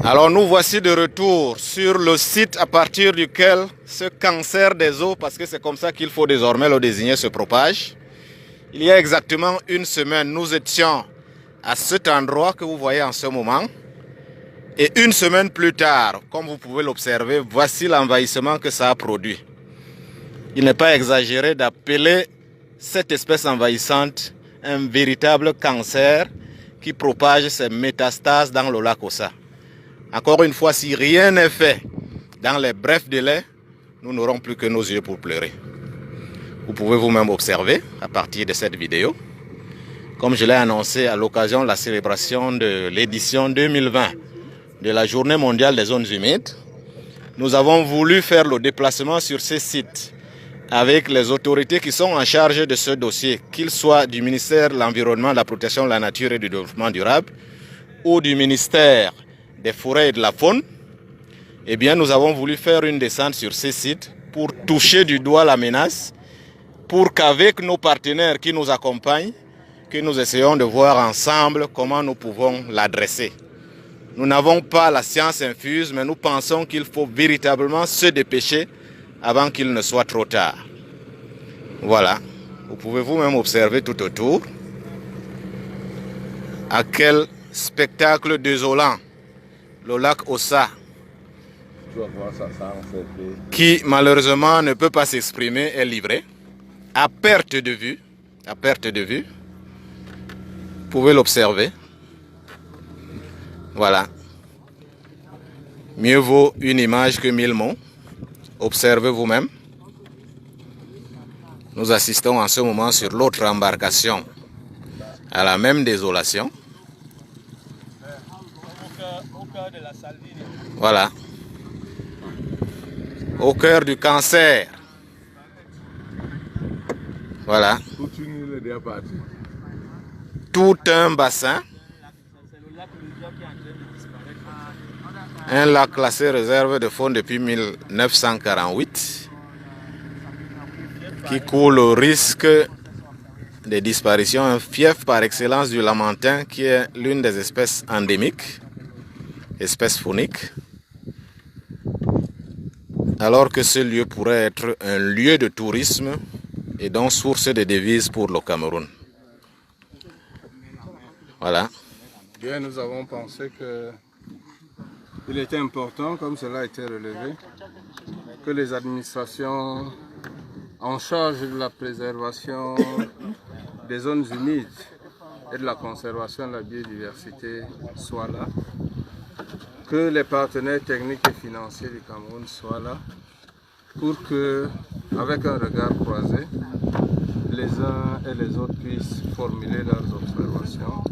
Alors nous voici de retour sur le site à partir duquel ce cancer des eaux, parce que c'est comme ça qu'il faut désormais le désigner, se propage. Il y a exactement une semaine, nous étions à cet endroit que vous voyez en ce moment. Et une semaine plus tard, comme vous pouvez l'observer, voici l'envahissement que ça a produit. Il n'est pas exagéré d'appeler cette espèce envahissante un véritable cancer qui propage ses métastases dans le lac Ossa. Encore une fois, si rien n'est fait dans les brefs délais, nous n'aurons plus que nos yeux pour pleurer. Vous pouvez vous-même observer à partir de cette vidéo. Comme je l'ai annoncé à l'occasion de la célébration de l'édition 2020 de la Journée mondiale des zones humides, nous avons voulu faire le déplacement sur ces sites avec les autorités qui sont en charge de ce dossier, qu'ils soient du ministère de l'Environnement, de la Protection de la Nature et du Développement durable ou du ministère des Forêts et de la Faune. Eh bien, nous avons voulu faire une descente sur ces sites pour toucher du doigt la menace, pour qu'avec nos partenaires qui nous accompagnent, que nous essayons de voir ensemble comment nous pouvons l'adresser. Nous n'avons pas la science infuse, mais nous pensons qu'il faut véritablement se dépêcher avant qu'il ne soit trop tard. Voilà, vous pouvez vous-même observer tout autour à quel spectacle désolant le lac Ossa, qui malheureusement ne peut pas s'exprimer, est livré à perte de vue. À perte de vue, vous pouvez l'observer. Voilà. Mieux vaut une image que 1000 mots. Observez vous-même. Nous assistons en ce moment sur l'autre embarcation à la même désolation. Voilà. Au cœur du cancer. Voilà. Tout un bassin. Un lac classé réserve de faune depuis 1948 qui court le risque de disparition, un fief par excellence du lamantin qui est l'une des espèces endémiques, espèce faunique, alors que ce lieu pourrait être un lieu de tourisme et donc source de devises pour le Cameroun. Voilà. Bien, nous avons pensé que il était important, comme cela a été relevé, que les administrations en charge de la préservation des zones humides et de la conservation de la biodiversité soient là, que les partenaires techniques et financiers du Cameroun soient là, pour que, avec un regard croisé, les uns et les autres puissent formuler leurs observations,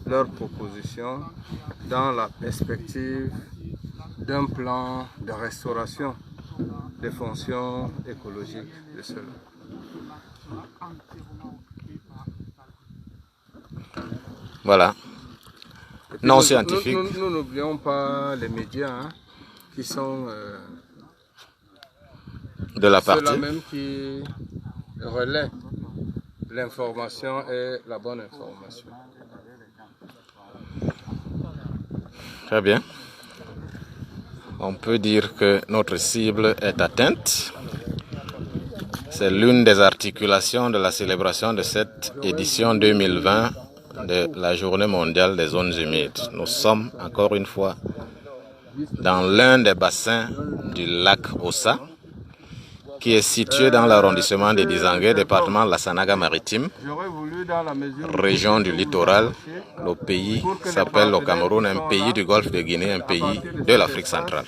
leurs propositions dans la perspective d'un plan de restauration des fonctions écologiques de cela. Voilà. Non scientifique. Nous n'oublions pas les médias qui sont de la partie. Ceux-là même qui relaient l'information et la bonne information. Très bien. On peut dire que notre cible est atteinte. C'est l'une des articulations de la célébration de cette édition 2020 de la Journée mondiale des zones humides. Nous sommes encore une fois dans l'un des bassins du lac Ossa, qui est situé dans l'arrondissement de Dizangué, département de la Sanaga-Maritime, région du littoral. Le pays s'appelle le Cameroun, un pays du golfe de Guinée, un pays de l'Afrique centrale.